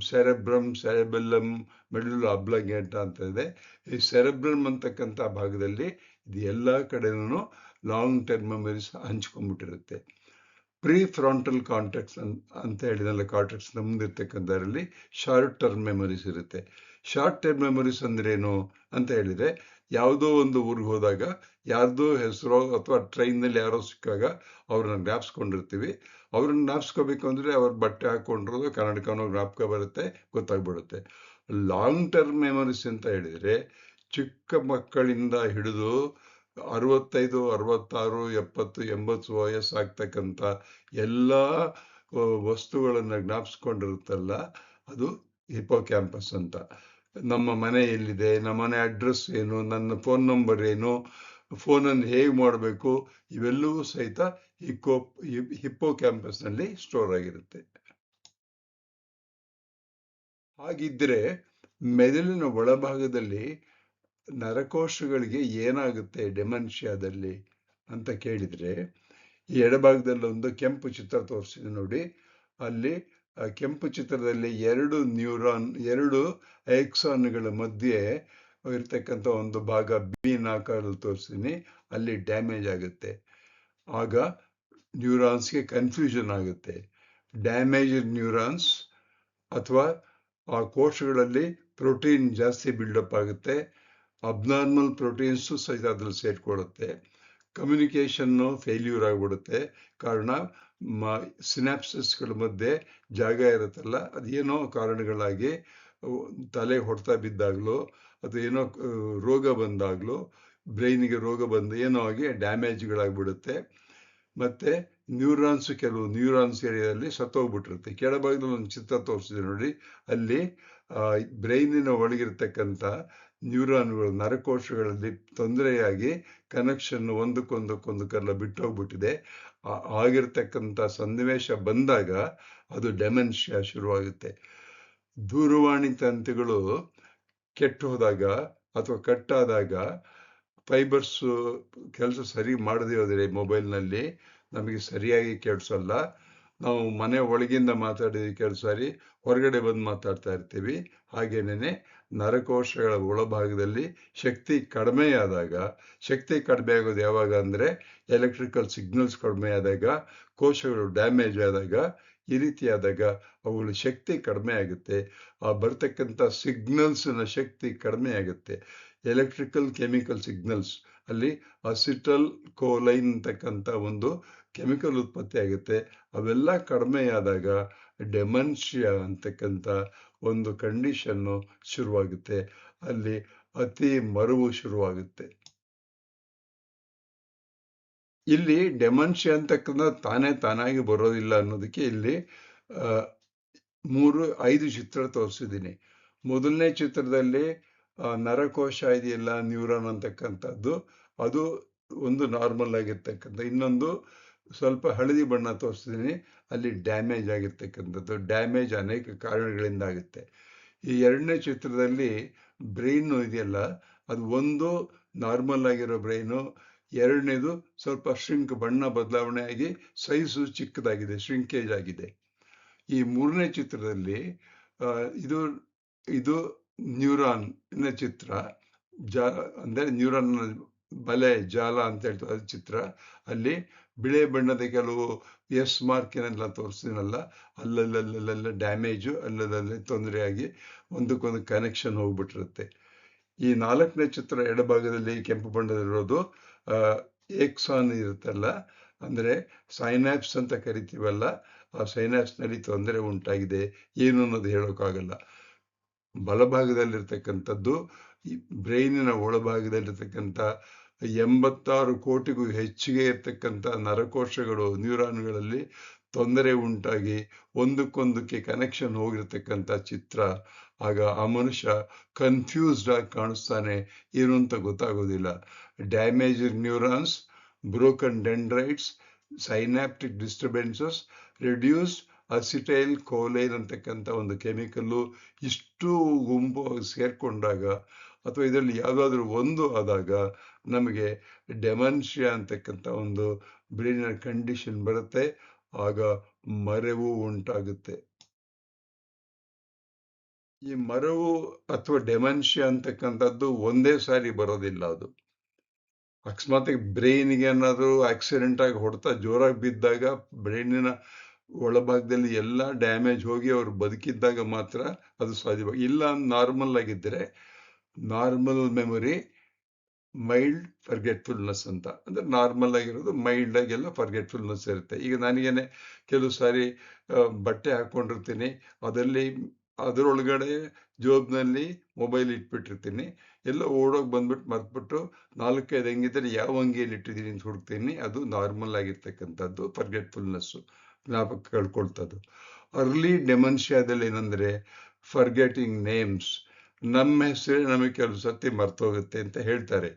ಸೆರೆಬ್ರಮ್, ಸೆರೆಬೆಲ್ಲಮ್, ಮೆಡುಲ್ಲಾ ಅಬ್ಲಾಂಗೇಟ ಅಂತ ಇದೆ. ಈ ಸೆರೆಬ್ರಮ್ ಅಂತಕ್ಕಂಥ ಭಾಗದಲ್ಲಿ ಇದು ಎಲ್ಲ ಕಡೆನೂ ಲಾಂಗ್ ಟರ್ಮ್ ಮೆಮೊರೀಸ್ ಹಂಚ್ಕೊಂಡ್ಬಿಟ್ಟಿರುತ್ತೆ. ಪ್ರೀ ಫ್ರಾಂಟಲ್ ಕಾರ್ಟೆಕ್ಸ್ ಅಂತ ಹೇಳಿದಲ್ಲ, ಕಾರ್ಟೆಕ್ಸ್ ಮುಂದಿರ್ತಕ್ಕಂಥದ್ರಲ್ಲಿ ಶಾರ್ಟ್ ಟರ್ಮ್ ಮೆಮೊರೀಸ್ ಇರುತ್ತೆ. ಶಾರ್ಟ್ ಟರ್ಮ್ ಮೆಮೊರೀಸ್ ಅಂದ್ರೇನು ಅಂತ ಹೇಳಿದ್ರೆ, ಯಾವುದೋ ಒಂದು ಊರಿಗೆ ಹೋದಾಗ ಯಾರ್ದೋ ಹೆಸರೋ ಅಥವಾ ಟ್ರೈನ್ನಲ್ಲಿ ಯಾರೋ ಸಿಕ್ಕಾಗ ಅವ್ರನ್ನ ಜ್ಞಾಪಿಸ್ಕೊಂಡಿರ್ತೀವಿ. ಅವ್ರನ್ನ ಜ್ಞಾಪಿಸ್ಕೋಬೇಕು ಅಂದ್ರೆ ಅವ್ರ ಬಟ್ಟೆ ಹಾಕೊಂಡಿರೋದು, ಕನ್ನಡಕನೋ ಜ್ಞಾಪಕ ಬರುತ್ತೆ, ಗೊತ್ತಾಗ್ಬಿಡುತ್ತೆ. ಲಾಂಗ್ ಟರ್ಮ್ ಮೆಮೊರೀಸ್ ಅಂತ ಹೇಳಿದ್ರೆ ಚಿಕ್ಕ ಮಕ್ಕಳಿಂದ ಹಿಡಿದು 65, 66, 70, 80 ವಯಸ್ಸಾಗ್ತಕ್ಕಂಥ ಎಲ್ಲ ವಸ್ತುಗಳನ್ನ ಜ್ಞಾಪಿಸ್ಕೊಂಡಿರುತ್ತಲ್ಲ, ಅದು ಹಿಪ್ಪೋಕ್ಯಾಂಪಸ್ ಅಂತ. ನಮ್ಮ ಮನೆ ಎಲ್ಲಿದೆ, ನಮ್ಮ ಮನೆ ಅಡ್ರೆಸ್ ಏನು, ನನ್ನ ಫೋನ್ ನಂಬರ್ ಏನು, ಫೋನನ್ನು ಹೇಗೆ ಮಾಡಬೇಕು, ಇವೆಲ್ಲವೂ ಸಹಿತ ಹಿಪ್ಪೋಕ್ಯಾಂಪಸ್ ನಲ್ಲಿ ಸ್ಟೋರ್ ಆಗಿರುತ್ತೆ. ಹಾಗಿದ್ರೆ ಮೆದುಳಿನ ಒಳಭಾಗದಲ್ಲಿ ನರಕೋಶಗಳಿಗೆ ಏನಾಗುತ್ತೆ ಡೆಮೆನ್ಷಿಯಾದಲ್ಲಿ ಅಂತ ಕೇಳಿದ್ರೆ, ಈ ಎಡಭಾಗದಲ್ಲಿ ಒಂದು ಕೆಂಪು ಚಿತ್ರ ತೋರಿಸಿದೆ ನೋಡಿ. ಅಲ್ಲಿ ಕೆಂಪು ಚಿತ್ರದಲ್ಲಿ 2 ಎಕ್ಸಾನ್ಗಳ ಮಧ್ಯೆ ಇರ್ತಕ್ಕಂಥ ಒಂದು ಭಾಗ ಬೀನ್ ಆಕಾರದಲ್ಲಿ ತೋರಿಸ್ತೀನಿ. ಅಲ್ಲಿ ಡ್ಯಾಮೇಜ್ ಆಗುತ್ತೆ. ಆಗ ನ್ಯೂರಾನ್ಸ್ಗೆ ಕನ್ಫ್ಯೂಷನ್ ಆಗುತ್ತೆ. ಡ್ಯಾಮೇಜ್ ನ್ಯೂರಾನ್ಸ್ ಅಥವಾ ಆ ಕೋಶಗಳಲ್ಲಿ ಪ್ರೋಟೀನ್ ಜಾಸ್ತಿ ಬಿಲ್ಡಪ್ ಆಗುತ್ತೆ, ಅಬ್ನಾರ್ಮಲ್ ಪ್ರೋಟೀನ್ಸು ಸಹಿತ ಅದ್ರಲ್ಲಿ ಸೇರ್ಕೊಳ್ಳುತ್ತೆ, ಕಮ್ಯುನಿಕೇಷನ್ನು ಫೇಲ್ಯೂರ್ ಆಗಿಬಿಡುತ್ತೆ. ಕಾರಣ ಸಿನಾಪ್ಸಸ್ಗಳ ಮಧ್ಯೆ ಜಾಗ ಇರುತ್ತಲ್ಲ, ಅದೇನೋ ಕಾರಣಗಳಾಗಿ ತಲೆ ಹೊಡ್ತಾ ಬಿದ್ದಾಗಲೋ ಅಥವಾ ಏನೋ ರೋಗ ಬಂದಾಗಲೋ, ಬ್ರೈನಿಗೆ ರೋಗ ಬಂದು ಏನೋ ಆಗಿ ಡ್ಯಾಮೇಜ್ಗಳಾಗ್ಬಿಡುತ್ತೆ. ಮತ್ತೆ ಕೆಲವು ನ್ಯೂರಾನ್ಸ್ ಏರಿಯಾದಲ್ಲಿ ಸತ್ತೋಗ್ಬಿಟ್ಟಿರುತ್ತೆ. ಕೆಳಭಾಗದಲ್ಲಿ ಒಂದು ಚಿತ್ರ ತೋರಿಸಿದೆ ನೋಡಿ, ಅಲ್ಲಿ ಬ್ರೈನಿನ ಒಳಗಿರ್ತಕ್ಕಂಥ ನ್ಯೂರಾನ್ಗಳು, ನರಕೋಶಗಳಲ್ಲಿ ತೊಂದರೆಯಾಗಿ ಕನೆಕ್ಷನ್ ಒಂದಕ್ಕೊಂದಕ್ಕೊಂದಕ್ಕೆಲ್ಲ ಬಿಟ್ಟೋಗ್ಬಿಟ್ಟಿದೆ. ಆಗಿರ್ತಕ್ಕಂಥ ಸನ್ನಿವೇಶ ಬಂದಾಗ ಅದು ಡೆಮೆನ್ಷಿಯಾ ಶುರುವಾಗುತ್ತೆ. ದೂರವಾಣಿ ತಂತಿಗಳು ಕೆಟ್ಟು ಹೋದಾಗ ಅಥವಾ ಕಟ್ಟಾದಾಗ ಫೈಬರ್ಸ್ ಕೆಲಸ ಸರಿ ಮಾಡದೇ ಹೋದರೆ ಮೊಬೈಲ್ನಲ್ಲಿ ನಮಗೆ ಸರಿಯಾಗಿ ಕೇಳಿಸಲ್ಲ. ನಾವು ಮನೆ ಒಳಗಿಂದ ಮಾತಾಡಿದ ಕೆಲವು ಸಾರಿ ಹೊರಗಡೆ ಬಂದು ಮಾತಾಡ್ತಾ ಇರ್ತೀವಿ. ಹಾಗೇನೆ ನರಕೋಶಗಳ ಒಳಭಾಗದಲ್ಲಿ ಶಕ್ತಿ ಕಡಿಮೆ ಆಗೋದು ಯಾವಾಗ ಅಂದರೆ ಎಲೆಕ್ಟ್ರಿಕಲ್ ಸಿಗ್ನಲ್ಸ್ ಕಡಿಮೆ ಆದಾಗ, ಕೋಶಗಳು ಡ್ಯಾಮೇಜ್ ಆದಾಗ, ಈ ರೀತಿ ಆದಾಗ ಅವುಗಳ ಶಕ್ತಿ ಕಡಿಮೆ ಆಗುತ್ತೆ. ಆ ಬರ್ತಕ್ಕಂಥ ಸಿಗ್ನಲ್ಸ್ನ ಶಕ್ತಿ ಕಡಿಮೆ ಆಗುತ್ತೆ. ಎಲೆಕ್ಟ್ರಿಕಲ್ ಕೆಮಿಕಲ್ ಸಿಗ್ನಲ್ಸ್ ಅಲ್ಲಿ ಅಸಿಟಲ್ ಕೋಲೈನ್ ಅಂತಕ್ಕಂಥ ಒಂದು ಕೆಮಿಕಲ್ ಉತ್ಪತ್ತಿ ಆಗುತ್ತೆ. ಅವೆಲ್ಲ ಕಡಿಮೆ ಆದಾಗ ಡೆಮೆನ್ಷಿಯಾ ಅಂತಕ್ಕಂಥ ಒಂದು ಕಂಡೀಷನ್ನು ಶುರುವಾಗುತ್ತೆ. ಅಲ್ಲಿ ಅತಿ ಮರುವು ಶುರುವಾಗುತ್ತೆ. ಇಲ್ಲಿ ಡೆಮೆನ್ಷಿಯಾ ಅಂತಕ್ಕಂಥ ತಾನಾಗಿ ಬರೋದಿಲ್ಲ ಅನ್ನೋದಕ್ಕೆ ಇಲ್ಲಿ 5 ಚಿತ್ರ ತೋರಿಸಿದ್ದೀನಿ. ಮೊದಲನೇ ಚಿತ್ರದಲ್ಲಿ ನರಕೋಶ ಇದೆಯಲ್ಲ, ನ್ಯೂರಾನ್ ಅಂತಕ್ಕಂಥದ್ದು, ಅದು ಒಂದು ನಾರ್ಮಲ್ ಆಗಿರ್ತಕ್ಕಂಥ. ಇನ್ನೊಂದು ಸ್ವಲ್ಪ ಹಳದಿ ಬಣ್ಣ ತೋರಿಸಿದ್ದೀನಿ, ಅಲ್ಲಿ ಡ್ಯಾಮೇಜ್ ಆಗಿರ್ತಕ್ಕಂಥದ್ದು. ಡ್ಯಾಮೇಜ್ ಅನೇಕ ಕಾರಣಗಳಿಂದ ಆಗುತ್ತೆ. ಈ ಎರಡನೇ ಚಿತ್ರದಲ್ಲಿ ಬ್ರೈನು ಇದೆಯಲ್ಲ, ಅದು ಒಂದು ನಾರ್ಮಲ್ ಆಗಿರೋ ಬ್ರೈನು, ಎರಡನೇದು ಸ್ವಲ್ಪ ಬಣ್ಣ ಬದಲಾವಣೆ ಆಗಿ ಸೈಜು ಚಿಕ್ಕದಾಗಿದೆ, ಶ್ರಿಂಕೇಜ್ ಆಗಿದೆ. ಈ ಮೂರನೇ ಚಿತ್ರದಲ್ಲಿ ಇದು ನ್ಯೂರಾನ್ ಚಿತ್ರ, ಅಂದರೆ ನ್ಯೂರಾನ್ ಬಲೆ ಜಾಲ ಅಂತ ಹೇಳ್ತಾರೆ, ಅದು ಚಿತ್ರ. ಅಲ್ಲಿ ಬಿಳೆ ಬಣ್ಣದ ಕೆಲವು ಮಾರ್ಕಿನೆಲ್ಲ ತೋರಿಸ್ತೀನಲ್ಲ, ಅಲ್ಲಲ್ಲ ಡ್ಯಾಮೇಜು, ಅಲ್ಲಲ್ಲೇ ತೊಂದರೆಯಾಗಿ ಒಂದಕ್ಕೊಂದು ಕನೆಕ್ಷನ್ ಹೋಗ್ಬಿಟ್ಟಿರುತ್ತೆ. ಈ 4ನೇ ಚಿತ್ರ ಎಡಭಾಗದಲ್ಲಿ ಕೆಂಪು ಬಣ್ಣದಲ್ಲಿರೋದು ಎಕ್ಸಾನ್ ಇರುತ್ತಲ್ಲ, ಅಂದರೆ ಸೈನಾಪ್ಸ್ ಅಂತ ಕರಿತೀವಲ್ಲ, ಆ ಸೈನಾಪ್ಸ್ನಲ್ಲಿ ತೊಂದರೆ ಉಂಟಾಗಿದೆ, ಏನು ಅನ್ನೋದು ಹೇಳೋಕ್ಕಾಗಲ್ಲ. ಬಲಭಾಗದಲ್ಲಿರ್ತಕ್ಕಂಥದ್ದು ಈ ಬ್ರೈನಿನ ಒಳಭಾಗದಲ್ಲಿರ್ತಕ್ಕಂಥ 86 ಕೋಟಿಗೂ ಹೆಚ್ಚಿಗೆ ಇರ್ತಕ್ಕಂಥ ನರಕೋಶಗಳು, ನ್ಯೂರಾನ್ಗಳಲ್ಲಿ ತೊಂದರೆ ಉಂಟಾಗಿ ಒಂದಕ್ಕೊಂದಕ್ಕೆ ಕನೆಕ್ಷನ್ ಹೋಗಿರ್ತಕ್ಕಂಥ ಚಿತ್ರ. ಆಗ ಆ ಮನುಷ್ಯ ಕನ್ಫ್ಯೂಸ್ಡ್ ಆಗಿ ಕಾಣಿಸ್ತಾನೆ, ಏನು ಅಂತ ಗೊತ್ತಾಗೋದಿಲ್ಲ. Damaged neurons, broken dendrites, synaptic disturbances, reduced acetylcholine ಅಂತಕ್ಕಂಥ ಒಂದು ಕೆಮಿಕಲ್ಲು, ಇಷ್ಟು ಗುಂಪು ಸೇರ್ಕೊಂಡಾಗ ಅಥವಾ ಇದರಲ್ಲಿ ಯಾವುದಾದ್ರೂ ಒಂದು ಆದಾಗ ನಮಗೆ ಡೆಮೆನ್ಷಿಯಾ ಅಂತಕ್ಕಂಥ ಒಂದು ಬ್ರೈನಿನ ಕಂಡೀಷನ್ ಬರುತ್ತೆ. ಆಗ ಮರೆವು ಉಂಟಾಗುತ್ತೆ. ಈ ಮರೆವು ಅಥವಾ ಡೆಮೆನ್ಷಿಯಾ ಅಂತಕ್ಕಂಥದ್ದು ಒಂದೇ ಸಾರಿ ಬರೋದಿಲ್ಲ. ಅದು ಅಕಸ್ಮಾತ್ ಬ್ರೈನ್ಗೆ ಏನಾದರೂ ಆಕ್ಸಿಡೆಂಟ್ ಆಗಿ ಹೊಡೆತ ಜೋರಾಗಿ ಬಿದ್ದಾಗ ಬ್ರೈನಿನ ಒಳಭಾಗದಲ್ಲಿ ಎಲ್ಲ ಡ್ಯಾಮೇಜ್ ಹೋಗಿ ಅವರು ಬದುಕಿದ್ದಾಗ ಮಾತ್ರ ಅದು ಸಾಧ್ಯ. ಇಲ್ಲ ನಾರ್ಮಲ್ ಆಗಿದ್ದರೆ, ನಾರ್ಮಲ್ ಮೆಮೊರಿ, ಮೈಲ್ಡ್ ಫರ್ಗೆಟ್ಫುಲ್ನೆಸ್ ಅಂತ. ಅಂದರೆ ನಾರ್ಮಲ್ ಆಗಿರೋದು ಮೈಲ್ಡ್ ಆಗೆಲ್ಲ ಫರ್ಗೆಟ್ಫುಲ್ನೆಸ್ ಇರುತ್ತೆ. ಈಗ ನನಗೇನೆ ಕೆಲವು ಸಾರಿ ಬಟ್ಟೆ ಹಾಕ್ಕೊಂಡಿರ್ತೀನಿ, ಅದರೊಳಗಡೆ ಜೋಬ್ನಲ್ಲಿ ಮೊಬೈಲ್ ಇಟ್ಬಿಟ್ಟಿರ್ತೀನಿ, ಎಲ್ಲ ಓಡೋಗಿ ಬಂದ್ಬಿಟ್ಟು ಮರ್ತ್ಬಿಟ್ಟು 4-5 ಹೆಂಗಿದ್ರೆ ಯಾವ ಅಂಗಿಯಲ್ಲಿ ಇಟ್ಟಿದ್ದೀನಿ ಅಂತ ಹುಡುಕ್ತೀನಿ. ಅದು ನಾರ್ಮಲ್ ಆಗಿರ್ತಕ್ಕಂಥದ್ದು ಫರ್ಗೆಟ್ಫುಲ್ನೆಸ್ಸು, ಜ್ಞಾಪಕ ಕಳ್ಕೊಳ್ತದ್ದು. ಅರ್ಲಿ ಡೆಮೆನ್ಷಿಯಾದಲ್ಲಿ ಏನಂದರೆ ಫರ್ಗೆಟಿಂಗ್ ನೇಮ್ಸ್, ನಮ್ಮ ಹೆಸರೇ ನಮಗೆ ಕೆಲವು ಸತಿ ಮರ್ತೋಗುತ್ತೆ ಅಂತ ಹೇಳ್ತಾರೆ.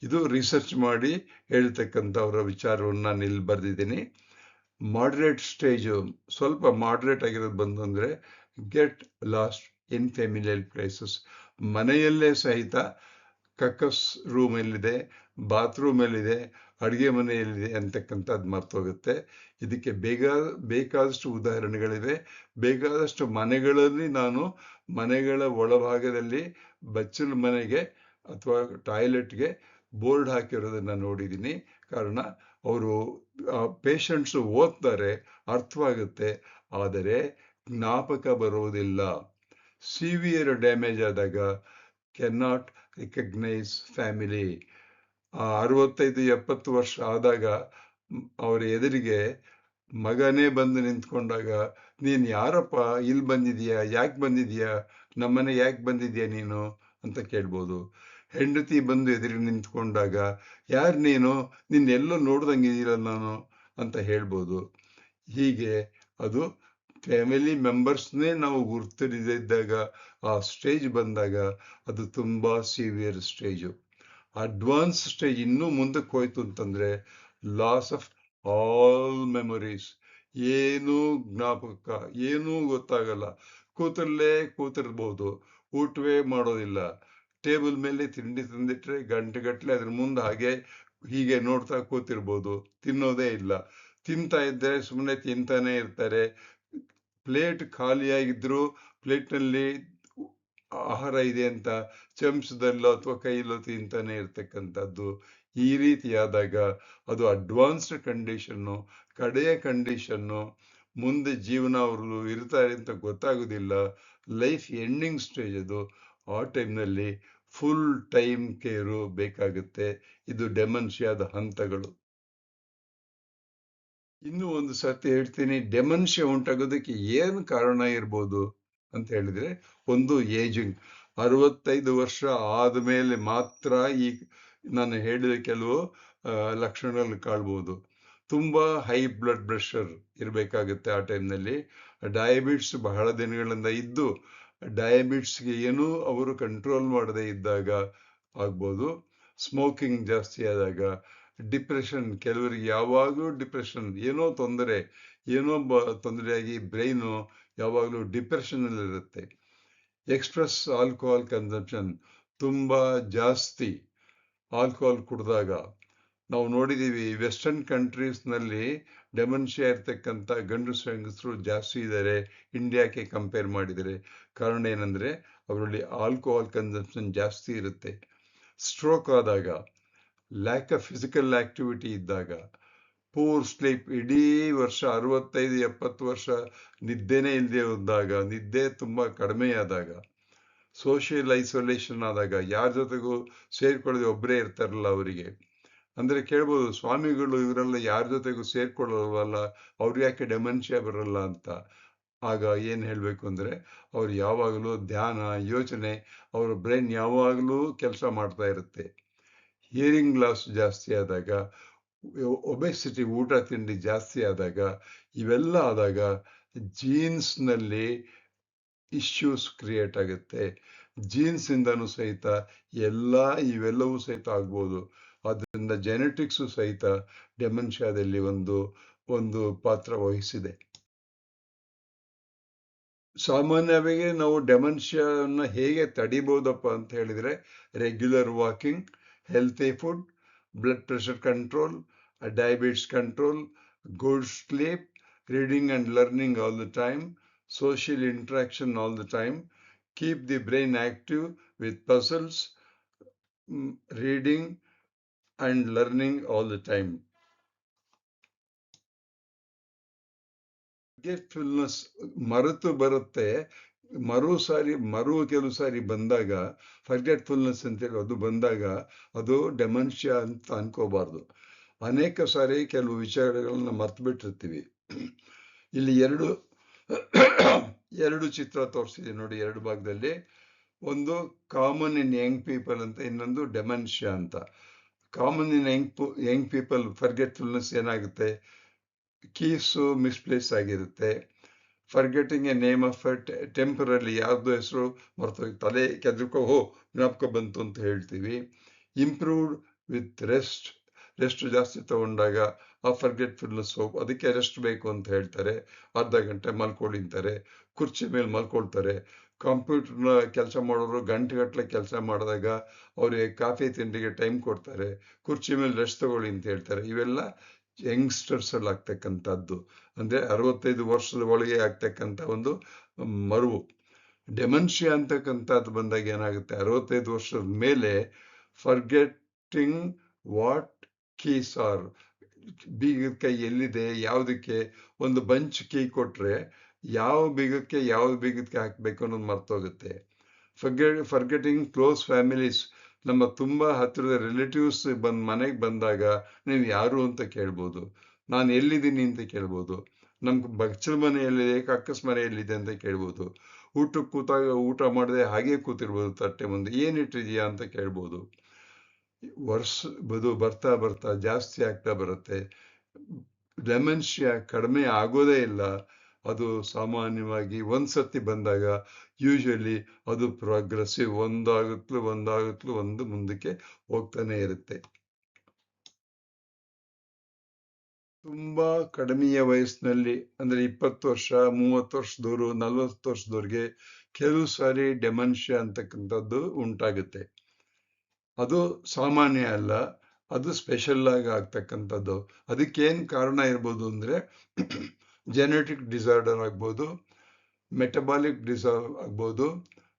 ಇದು ರಿಸರ್ಚ್ ಮಾಡಿ ಹೇಳ್ತಕ್ಕಂಥವ್ರ ವಿಚಾರವನ್ನು ನಾನು ಇಲ್ಲಿ ಬರೆದಿದ್ದೀನಿ. ಮಾಡ್ರೇಟ್ ಸ್ಟೇಜು, ಸ್ವಲ್ಪ ಮಾಡ್ರೇಟ್ ಆಗಿರೋದು ಬಂದು ಅಂದರೆ get lost in familiar places. ಮನೆಯಲ್ಲೇ ಸಹಿತ ಕಕ್ಕಸ್ ರೂಮ್ ಎಲ್ಲಿದೆ, ಬಾತ್ರೂಮ್ ಎಲ್ಲಿದೆ, ಅಡುಗೆ ಮನೆಯಲ್ಲಿದೆ ಅಂತಕ್ಕಂಥದ್ದು ಮರ್ತೋಗುತ್ತೆ. ಇದಕ್ಕೆ ಬೇಕಾದಷ್ಟು ಉದಾಹರಣೆಗಳಿವೆ. ಬೇಕಾದಷ್ಟು ಮನೆಗಳಲ್ಲಿ ನಾನು ಮನೆಗಳ ಒಳಭಾಗದಲ್ಲಿ ಬಚ್ಚಲ ಮನೆಗೆ ಅಥವಾ ಟಾಯ್ಲೆಟ್ಗೆ ಬೋರ್ಡ್ ಹಾಕಿರೋದನ್ನು ನೋಡಿದ್ದೀನಿ. ಕಾರಣ ಅವರು ಪೇಷಂಟ್ಸು ಓದ್ತಾರೆ, ಅರ್ಥವಾಗುತ್ತೆ, ಆದರೆ ಜ್ಞಾಪಕ ಬರೋದಿಲ್ಲ. ಸಿವಿಯರ್ ಡ್ಯಾಮೇಜ್ ಆದಾಗ ಕ್ಯಾನ್ ನಾಟ್ ರಿಕಗ್ನೈಸ್ ಫ್ಯಾಮಿಲಿ. 65-70 ವರ್ಷ ಆದಾಗ ಅವರ ಎದುರಿಗೆ ಮಗನೇ ಬಂದು ನಿಂತ್ಕೊಂಡಾಗ, ನೀನ್ ಯಾರಪ್ಪ, ಇಲ್ಲಿ ಬಂದಿದೀಯಾ, ಯಾಕೆ ಬಂದಿದೀಯಾ, ನಮ್ಮನೆ ಯಾಕೆ ಬಂದಿದ್ಯಾ ನೀನು ಅಂತ ಕೇಳ್ಬೋದು. ಹೆಂಡತಿ ಬಂದು ಎದುರಿಗೆ ನಿಂತ್ಕೊಂಡಾಗ, ಯಾರು ನೀನು, ನಿನ್ನೆಲ್ಲೋ ನೋಡ್ದಂಗಿದ್ದೀರ ನಾನು ಅಂತ ಹೇಳ್ಬೋದು. ಹೀಗೆ ಅದು ಫ್ಯಾಮಿಲಿ ಮೆಂಬರ್ಸ್ನೇ ನಾವು ಗುರುತಿರಿದಾಗ, ಆ ಸ್ಟೇಜ್ ಬಂದಾಗ ಅದು ತುಂಬಾ ಸಿವಿಯರ್ ಸ್ಟೇಜು. ಅಡ್ವಾನ್ಸ್ ಸ್ಟೇಜ್ ಇನ್ನೂ ಮುಂದಕ್ಕೆ ಹೋಯ್ತು ಅಂತಂದ್ರೆ ಲಾಸ್ ಆಫ್ ಆಲ್ ಮೆಮೊರೀಸ್, ಏನೂ ಜ್ಞಾಪಕ, ಏನೂ ಗೊತ್ತಾಗಲ್ಲ. ಕೂತಿರ್ಬೋದು, ಊಟವೇ ಮಾಡೋದಿಲ್ಲ. ಟೇಬಲ್ ಮೇಲೆ ತಿಂಡಿ ತಂದಿಟ್ರೆ ಗಂಟೆಗಟ್ಟಲೆ ಅದ್ರ ಮುಂದೆ ಹಾಗೆ ಹೀಗೆ ನೋಡ್ತಾ ಕೂತಿರ್ಬೋದು, ತಿನ್ನೋದೇ ಇಲ್ಲ. ತಿಂತಾ ಇದ್ದರೆ ಸುಮ್ಮನೆ ತಿಂತಾನೆ ಇರ್ತಾರೆ. ಪ್ಲೇಟ್ ಖಾಲಿಯಾಗಿದ್ರು ಪ್ಲೇಟ್ನಲ್ಲಿ ಆಹಾರ ಇದೆ ಅಂತ ಚಮಚದಲ್ಲೋ ಅಥವಾ ಕೈಯಲ್ಲೋ ತಿಂತಾನೆ ಇರ್ತಕ್ಕಂಥದ್ದು. ಈ ರೀತಿಯಾದಾಗ ಅದು ಅಡ್ವಾನ್ಸ್ಡ್ ಕಂಡೀಷನ್ನು, ಕಡೆಯ ಕಂಡೀಷನ್ನು. ಮುಂದೆ ಜೀವನ ಅವರು ಇರ್ತಾರೆ ಅಂತ ಗೊತ್ತಾಗೋದಿಲ್ಲ. ಲೈಫ್ ಎಂಡಿಂಗ್ ಸ್ಟೇಜ್ ಅದು. ಆ ಟೈಮ್ನಲ್ಲಿ ಫುಲ್ ಟೈಮ್ ಕೇರು ಬೇಕಾಗುತ್ತೆ. ಇದು ಡೆಮೆನ್ಷಿಯಾದ ಹಂತಗಳು. ಇನ್ನು ಒಂದು ಸರ್ತಿ ಹೇಳ್ತೀನಿ, ಡೆಮೆನ್ಷಿಯಾ ಉಂಟಾಗೋದಕ್ಕೆ ಏನು ಕಾರಣ ಇರ್ಬೋದು ಅಂತ ಹೇಳಿದ್ರೆ, ಒಂದು ಏಜಿಂಗ್. 65 ವರ್ಷ ಆದಮೇಲೆ ಮಾತ್ರ ಈ ನಾನು ಹೇಳಿದ ಕೆಲವು ಲಕ್ಷಣಗಳನ್ನು ಕಾಣ್ಬೋದು. ತುಂಬಾ ಹೈ ಬ್ಲಡ್ ಪ್ರೆಷರ್ ಇರಬೇಕಾಗುತ್ತೆ ಆ ಟೈಮ್ನಲ್ಲಿ. ಡಯಾಬಿಟ್ಸ್ ಬಹಳ ದಿನಗಳಿಂದ ಇದ್ದು ಡಯಾಬಿಟ್ಸ್ಗೆ ಏನೂ ಅವರು ಕಂಟ್ರೋಲ್ ಮಾಡದೇ ಇದ್ದಾಗ ಆಗ್ಬೋದು. ಸ್ಮೋಕಿಂಗ್ ಜಾಸ್ತಿ ಆದಾಗ, ಡಿಪ್ರೆಷನ್, ಕೆಲವರಿಗೆ ಯಾವಾಗಲೂ ಡಿಪ್ರೆಷನ್, ಏನೋ ತೊಂದರೆಯಾಗಿ ಬ್ರೈನು ಯಾವಾಗಲೂ ಡಿಪ್ರೆಷನ್ ಅಲ್ಲಿ ಇರುತ್ತೆ. ಎಕ್ಸ್ಪ್ರೆಸ್ ಆಲ್ಕೋಹಾಲ್ ಕನ್ಸಂಪ್ಷನ್, ತುಂಬಾ ಜಾಸ್ತಿ ಆಲ್ಕೋಹಾಲ್ ಕುಡಿದಾಗ ನಾವು ನೋಡಿದೀವಿ, ವೆಸ್ಟರ್ನ್ ಕಂಟ್ರೀಸ್ನಲ್ಲಿ ಡೆಮೆನ್ಷಿಯಾ ಇರ್ತಕ್ಕಂಥ ಗಂಡಸರು ಹೆಂಗಸರು ಜಾಸ್ತಿ ಇದ್ದಾರೆ ಇಂಡಿಯಾಕ್ಕೆ ಕಂಪೇರ್ ಮಾಡಿದರೆ. ಕಾರಣ ಏನಂದ್ರೆ ಅವರಲ್ಲಿ ಆಲ್ಕೋಹಾಲ್ ಕನ್ಸಂಪ್ಷನ್ ಜಾಸ್ತಿ ಇರುತ್ತೆ. ಸ್ಟ್ರೋಕ್ ಆದಾಗ, ಲ್ಯಾಕ್ ಆಫ್ ಫಿಸಿಕಲ್ ಆಕ್ಟಿವಿಟಿ ಇದ್ದಾಗ, ಪೂರ್ ಸ್ಲೀಪ್, ಇಡೀ ವರ್ಷ 65-70 ವರ್ಷ ನಿದ್ದೆನೇ ಇಲ್ಲದೆ ಹೋದಾಗ, ನಿದ್ದೆ ತುಂಬಾ ಕಡಿಮೆ ಆದಾಗ, ಸೋಷಿಯಲ್ ಐಸೋಲೇಷನ್ ಆದಾಗ, ಯಾರ ಜೊತೆಗೂ ಸೇರ್ಕೊಳ್ಳದೆ ಒಬ್ಬರೇ ಇರ್ತಾರಲ್ಲ ಅವರಿಗೆ. ಅಂದ್ರೆ ಕೇಳ್ಬೋದು, ಸ್ವಾಮಿಗಳು ಇವರೆಲ್ಲ ಯಾರ ಜೊತೆಗೂ ಸೇರ್ಕೊಳ್ಳಲ್ವಲ್ಲ, ಅವ್ರು ಯಾಕೆ ಡೆಮೆನ್ಷಿಯಾ ಬರಲ್ಲ ಅಂತ. ಆಗ ಏನ್ ಹೇಳ್ಬೇಕು ಅಂದ್ರೆ, ಅವ್ರು ಯಾವಾಗಲೂ ಧ್ಯಾನ, ಯೋಚನೆ, ಅವ್ರ ಬ್ರೈನ್ ಯಾವಾಗಲೂ ಕೆಲಸ ಮಾಡ್ತಾ ಇರುತ್ತೆ. ಹಿಯರಿಂಗ್ ಲಾಸ್ ಜಾಸ್ತಿ ಆದಾಗ, ಒಬೆಸಿಟಿ, ಊಟ ತಿಂಡಿ ಜಾಸ್ತಿ ಆದಾಗ, ಇವೆಲ್ಲ ಆದಾಗ ಜೀನ್ಸ್ನಲ್ಲಿ ಇಶ್ಯೂಸ್ ಕ್ರಿಯೇಟ್ ಆಗುತ್ತೆ. ಜೀನ್ಸ್ ಇಂದನೂ ಸಹಿತ ಇವೆಲ್ಲವೂ ಸಹಿತ ಆಗ್ಬೋದು. ಅದರಿಂದ ಜೆನೆಟಿಕ್ಸ್ ಸಹಿತ ಡೆಮೆನ್ಷಿಯಾದಲ್ಲಿ ಒಂದು ಪಾತ್ರ ವಹಿಸಿದೆ. ಸಾಮಾನ್ಯವಾಗಿ ನಾವು ಡೆಮೆನ್ಷಿಯಾನ ಹೇಗೆ ತಡಿಬಹುದಪ್ಪ ಅಂತ ಹೇಳಿದ್ರೆ, regular walking, healthy food, blood pressure control, diabetes control, good sleep, reading and learning all the time, social interaction all the time, keep the brain active with puzzles, reading and learning all the time. Forgetfulness ಮರೆತು ಬರುತ್ತೆ. ಕೆಲವು ಸಾರಿ ಬಂದಾಗ ಫರ್ಗೆಟ್ಫುಲ್ನೆಸ್ ಅಂತೇಳಿ ಅದು ಬಂದಾಗ ಅದು ಡೆಮೆನ್ಷಿಯಾ ಅಂತ ಅನ್ಕೋಬಾರ್ದು. ಅನೇಕ ಸಾರಿ ಕೆಲವು ವಿಚಾರಗಳನ್ನ ಮರ್ತು ಬಿಟ್ಟಿರ್ತೀವಿ. ಇಲ್ಲಿ ಎರಡು ಚಿತ್ರ ತೋರಿಸಿದೆ ನೋಡಿ, ಎರಡು ಭಾಗದಲ್ಲಿ. ಒಂದು ಕಾಮನ್ ಇನ್ ಯಂಗ್ ಪೀಪಲ್ ಅಂತ, ಇನ್ನೊಂದು ಡೆಮೆನ್ಷಿಯಾ ಅಂತ. Common in young people forgetfulness ಏನಾಗುತ್ತೆ, ಕೀಸ್ ಮಿಸ್ಪ್ಲೇಸ್ ಆಗಿರುತ್ತೆ. Forgetting A name of temporary, ಯಾರ್ದು ಹೆಸರು ಮರ್ತೋಗಿ ತಲೆ ಕೆದ್ರಕೋ ಜ್ಞಾಪಕ ಬಂತು ಅಂತ ಹೇಳ್ತೀವಿ. ಇಂಪ್ರೂವ್ಡ್ ವಿತ್ ರೆಸ್ಟ್ ಜಾಸ್ತಿ ತಗೊಂಡಾಗ ಆ ಫರ್ಗೆಟ್ಫುಲ್ನೆಸ್ ಅದಕ್ಕೆ ರೆಸ್ಟ್ ಬೇಕು ಅಂತ ಹೇಳ್ತಾರೆ. ಅರ್ಧ ಗಂಟೆ ಮಲ್ಕೊಳ್ತಾರೆ, ಕುರ್ಚಿ ಮೇಲೆ ಮಲ್ಕೊಳ್ತಾರೆ. ಕಂಪ್ಯೂಟರ್ನ ಕೆಲಸ ಮಾಡೋರು ಗಂಟೆಗಟ್ಟಲೆ ಕೆಲಸ ಮಾಡಿದಾಗ ಅವ್ರಿಗೆ ಕಾಫಿ ತಿಂಡಿಗೆ ಟೈಮ್ ಕೊಡ್ತಾರೆ, ಕುರ್ಚಿ ಮೇಲೆ ರೆಸ್ಟ್ ತಗೊಳ್ಳಿ ಅಂತ ಹೇಳ್ತಾರೆ. ಇವೆಲ್ಲ ಯಂಗ್ಸ್ಟರ್ಸ್ ಅಲ್ಲಿ ಆಗ್ತಕ್ಕಂಥದ್ದು, ಅಂದ್ರೆ 65 ವರ್ಷದ ಒಳಗೆ ಆಗ್ತಕ್ಕಂಥ ಒಂದು ಮರುವು. ಡೆಮೆನ್ಷಿಯಾ ಅಂತಕ್ಕಂಥದ್ದು ಬಂದಾಗ ಏನಾಗುತ್ತೆ, 65 ವರ್ಷದ ಮೇಲೆ ಫರ್ಗೆಟಿಂಗ್ ವಾಟ್ ಕೀಸ್ ಆರ್, ಬೀಗದ ಕೈ ಎಲ್ಲಿದೆ, ಯಾವುದಕ್ಕೆ. ಒಂದು ಬಂಚ್ ಕೀ ಕೊಟ್ರೆ ಯಾವ ಬೀಗಕ್ಕೆ ಯಾವ್ದು ಬೀಗಕ್ಕೆ ಹಾಕ್ಬೇಕು ಅನ್ನೋದು ಮರ್ತೋಗುತ್ತೆ. ಫರ್ಗೆಟಿಂಗ್ ಕ್ಲೋಸ್ ಫ್ಯಾಮಿಲೀಸ್, ನಮ್ಮ ತುಂಬಾ ಹತ್ತಿರದ ರಿಲೇಟಿವ್ಸ್ ಮನೆಗೆ ಬಂದಾಗ ನೀವು ಯಾರು ಅಂತ ಕೇಳ್ಬೋದು. ನಾನು ಎಲ್ಲಿದ್ದೀನಿ ಅಂತ ಕೇಳ್ಬೋದು. ನಮ್ ಬಚ್ಚಲ ಮನೆಯಲ್ಲಿದೆ, ಅಕ್ಕಸ್ ಮನೆಯಲ್ಲಿದೆ ಅಂತ ಕೇಳ್ಬೋದು. ಊಟಕ್ಕೆ ಕೂತಾಗ ಊಟ ಮಾಡದೆ ಹಾಗೆ ಕೂತಿರ್ಬೋದು, ತಟ್ಟೆ ಮುಂದೆ ಏನಿಟ್ಟಿದ್ಯಾ ಅಂತ ಕೇಳ್ಬೋದು. ಬರ್ತಾ ಬರ್ತಾ ಜಾಸ್ತಿ ಆಗ್ತಾ ಬರುತ್ತೆ. ಡೆಮೆನ್ಷಿಯಾ ಕಡಿಮೆ ಆಗೋದೇ ಇಲ್ಲ. ಅದು ಸಾಮಾನ್ಯವಾಗಿ ಒಂದ್ಸತಿ ಬಂದಾಗ ಯೂಶಲಿ ಅದು ಪ್ರೋಗ್ರೆಸಿವ್, ಒಂದಾಗುತ್ತಲೂ ಒಂದು ಮುಂದಕ್ಕೆ ಹೋಗ್ತಾನೆ ಇರುತ್ತೆ. ತುಂಬಾ ಕಡಿಮೆಯ ವಯಸ್ಸಿನಲ್ಲಿ ಅಂದ್ರೆ 20 ವರ್ಷ, 30 ವರ್ಷದವರು, 40 ವರ್ಷದವ್ರಿಗೆ ಕೆಲವು ಸಾರಿ ಡೆಮೆನ್ಷಿಯಾ ಅಂತಕ್ಕಂಥದ್ದು ಉಂಟಾಗುತ್ತೆ. ಅದು ಸಾಮಾನ್ಯ ಅಲ್ಲ, ಅದು ಸ್ಪೆಷಲ್ ಆಗಿ ಆಗ್ತಕ್ಕಂಥದ್ದು. ಅದಕ್ಕೇನ್ ಕಾರಣ ಇರ್ಬೋದು ಅಂದ್ರೆ ಜೆನೆಟಿಕ್ ಡಿಸಾರ್ಡರ್ ಆಗ್ಬೋದು, ಮೆಟಬಾಲಿಕ್ ಡಿಸಾರ್ಡರ್ ಆಗ್ಬೋದು,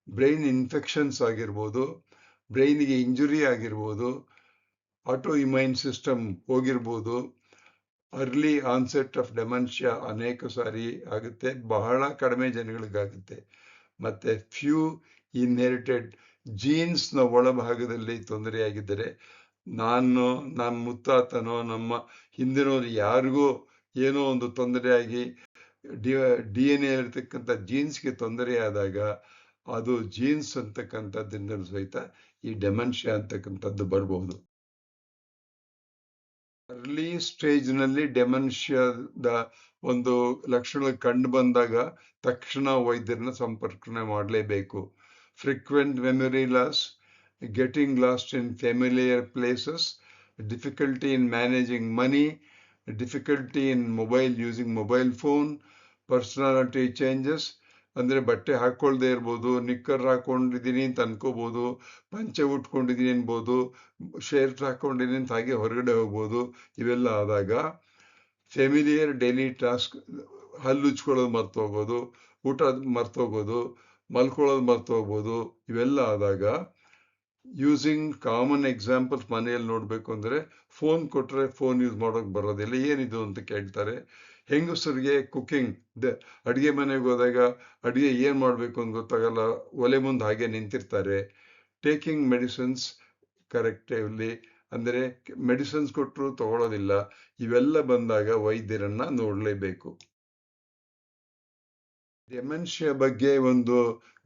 ಬ್ರೈನ್ ಇನ್ಫೆಕ್ಷನ್ಸ್ ಆಗಿರ್ಬೋದು, ಬ್ರೈನ್ಗೆ ಇಂಜುರಿ ಆಗಿರ್ಬೋದು, ಆಟೋ ಇಮ್ಯೂನ್ ಸಿಸ್ಟಮ್ ಹೋಗಿರ್ಬೋದು. ಅರ್ಲಿ ಆನ್ಸೆಟ್ ಆಫ್ ಡೆಮೆನ್ಷಿಯಾ ಅನೇಕ ಸಾರಿ ಆಗುತ್ತೆ, ಬಹಳ ಕಡಿಮೆ ಜನಗಳಿಗಾಗುತ್ತೆ. ಮತ್ತೆ ಫ್ಯೂ ಇನ್ಹೆರಿಟೆಡ್ ಜೀನ್ಸ್ನ ಒಳಭಾಗದಲ್ಲಿ ತೊಂದರೆಯಾಗಿದ್ದರೆ, ನಮ್ಮ ಮುತ್ತಾತನೋ ನಮ್ಮ ಹಿಂದಿನವರು ಯಾರಿಗೂ ಏನೋ ಒಂದು ತೊಂದರೆಯಾಗಿ DNA ಇರತಕ್ಕಂಥ ಜೀನ್ಸ್ಗೆ ತೊಂದರೆ ಆದಾಗ ಅದು ಜೀನ್ಸ್ ಅಂತಕ್ಕಂಥದ್ದಿಂದ ಸಹಿತ ಈ ಡೆಮೆನ್ಷಿಯಾ ಅಂತಕ್ಕಂಥದ್ದು ಬರಬಹುದು. ಅರ್ಲಿ ಸ್ಟೇಜ್ನಲ್ಲಿ ಡೆಮೆನ್ಷಿಯಾದ ಒಂದು ಲಕ್ಷಣ ಕಂಡು ಬಂದಾಗ ತಕ್ಷಣ ವೈದ್ಯರನ್ನ ಸಂಪರ್ಕನೆ ಮಾಡಲೇಬೇಕು. Frequent memory loss, getting lost in familiar places, difficulty in managing money, difficulty in using mobile phone, personality changes, ಅಂದ್ರೆ ಬಟ್ಟೆ ಹಾಕೊಳ್ದೇ ಇರ್ಬೋದು, ನಿಕ್ಕರ್ ಹಾಕೊಂಡಿದೀನಿ ಅಂತ ಅನ್ಕೋಬಹುದು, ಪಂಚೆ ಉಟ್ಕೊಂಡಿದೀನಿ ಅನ್ಬೋದು, ಶರ್ಟ್ ಹಾಕೊಂಡಿದೀನಿ ಅಂತ ಹಾಗೆ ಹೊರಗಡೆ ಹೋಗ್ಬೋದು. ಇವೆಲ್ಲ ಆದಾಗ ಫೆಮಿಲಿಯರ್ ಡೈಲಿ ಟಾಸ್ಕ್, ಹಲ್ಲುಚ್ಕೊಳ್ಳೋದು ಮರ್ತು ಹೋಗೋದು, ಊಟ ಮರ್ತು ಹೋಗೋದು, ಮಲ್ಕೊಳ್ಳೋದು ಮರ್ತು ಹೋಗ್ಬೋದು. ಇವೆಲ್ಲ ಆದಾಗ ಯೂಸಿಂಗ್ ಕಾಮನ್ ಎಕ್ಸಾಂಪಲ್ಸ್ ಮನೆಯಲ್ಲಿ ನೋಡ್ಬೇಕು ಅಂದ್ರೆ, ಫೋನ್ ಕೊಟ್ರೆ ಫೋನ್ ಯೂಸ್ ಮಾಡೋಕ್ ಬರೋದಿಲ್ಲ, ಏನಿದು ಅಂತ ಕೇಳ್ತಾರೆ. ಹೆಂಗಸರಿಗೆ ಕುಕಿಂಗ್, ಅಡಿಗೆ ಮನೆಗೆ ಹೋದಾಗ ಅಡಿಗೆ ಏನ್ ಮಾಡ್ಬೇಕು ಅಂತ ಗೊತ್ತಾಗಲ್ಲ, ಒಲೆ ಮುಂದೆ ಹಾಗೆ ನಿಂತಿರ್ತಾರೆ. ಟೇಕಿಂಗ್ ಮೆಡಿಸಿನ್ಸ್ ಕರೆಕ್ಟಿವ್ಲಿ, ಅಂದ್ರೆ ಮೆಡಿಸಿನ್ಸ್ ಕೊಟ್ಟರು ತಗೊಳ್ಳೋದಿಲ್ಲ. ಇವೆಲ್ಲ ಬಂದಾಗ ವೈದ್ಯರನ್ನ ನೋಡ್ಲೇಬೇಕು. ಡೆಮೆನ್ಷಿಯಾ ಬಗ್ಗೆ ಒಂದು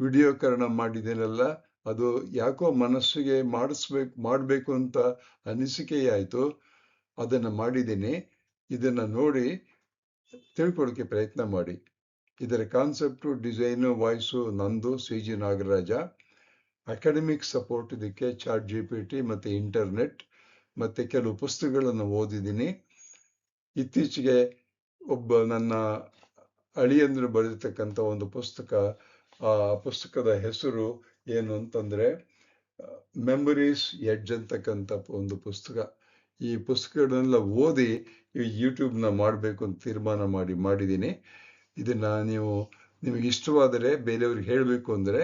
ವಿಡಿಯೋಕರಣ ಮಾಡಿದ್ದೇನಲ್ಲ, ಅದು ಯಾಕೋ ಮನಸ್ಸಿಗೆ ಮಾಡಬೇಕು ಅಂತ ಅನಿಸಿಕೆಯಾಯ್ತು, ಅದನ್ನ ಮಾಡಿದ್ದೀನಿ. ಇದನ್ನ ನೋಡಿ ತಿಳ್ಕೊಳ್ಳೋಕೆ ಪ್ರಯತ್ನ ಮಾಡಿ. ಇದರ ಕಾನ್ಸೆಪ್ಟು, ಡಿಸೈನು, ವಾಯ್ಸು ನಂದು, CG ನಾಗರಾಜ. ಅಕಾಡೆಮಿಕ್ ಸಪೋರ್ಟ್ ಇದಕ್ಕೆ ChatGPT ಮತ್ತೆ ಇಂಟರ್ನೆಟ್ ಮತ್ತೆ ಕೆಲವು ಪುಸ್ತಕಗಳನ್ನು ಓದಿದ್ದೀನಿ. ಇತ್ತೀಚೆಗೆ ಒಬ್ಬ ನನ್ನ ಅಳಿಯಂದ್ರು ಬರೆದಿರ್ತಕ್ಕಂಥ ಒಂದು ಪುಸ್ತಕ, ಆ ಪುಸ್ತಕದ ಹೆಸರು ಏನು ಅಂತಂದ್ರೆ ಮೆಮೊರೀಸ್ ಎಡ್ಜ್ ಅಂತಕ್ಕಂಥ ಒಂದು ಪುಸ್ತಕ. ಈ ಪುಸ್ತಕಗಳನ್ನೆಲ್ಲ ಓದಿ ಯೂಟ್ಯೂಬ್ನ ಮಾಡಬೇಕು ಅಂತ ತೀರ್ಮಾನ ಮಾಡಿದ್ದೀನಿ. ಇದನ್ನ ನಿಮಗೆ ಇಷ್ಟವಾದರೆ ಬೇರೆಯವ್ರಿಗೆ ಹೇಳಬೇಕು ಅಂದರೆ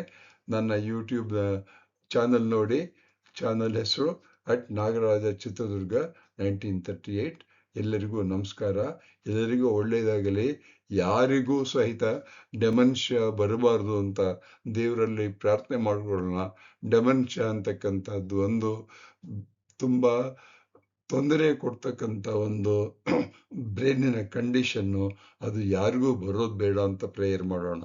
ನನ್ನ ಯೂಟ್ಯೂಬ್ ಚಾನಲ್ ನೋಡಿ. ಚಾನಲ್ ಹೆಸರು @ನಾಗರಾಜ ಚಿತ್ರದುರ್ಗ 1938. ಎಲ್ಲರಿಗೂ ನಮಸ್ಕಾರ. ಎಲ್ಲರಿಗೂ ಒಳ್ಳೆಯದಾಗಲಿ. ಯಾರಿಗೂ ಸಹಿತ ಡೆಮೆನ್ಷಿಯಾ ಬರಬಾರ್ದು ಅಂತ ದೇವರಲ್ಲಿ ಪ್ರಾರ್ಥನೆ ಮಾಡ್ಕೊಳ್ಳೋಣ. ಡೆಮೆನ್ಷಿಯಾ ಅಂತಕ್ಕಂಥದ್ದು ಒಂದು ತುಂಬಾ ತೊಂದರೆ ಕೊಡ್ತಕ್ಕಂಥ ಒಂದು ಬ್ರೈನಿನ ಕಂಡೀಷನ್ನು, ಅದು ಯಾರಿಗೂ ಬರೋದು ಬೇಡ ಅಂತ ಪ್ರೇಯರ್ ಮಾಡೋಣ.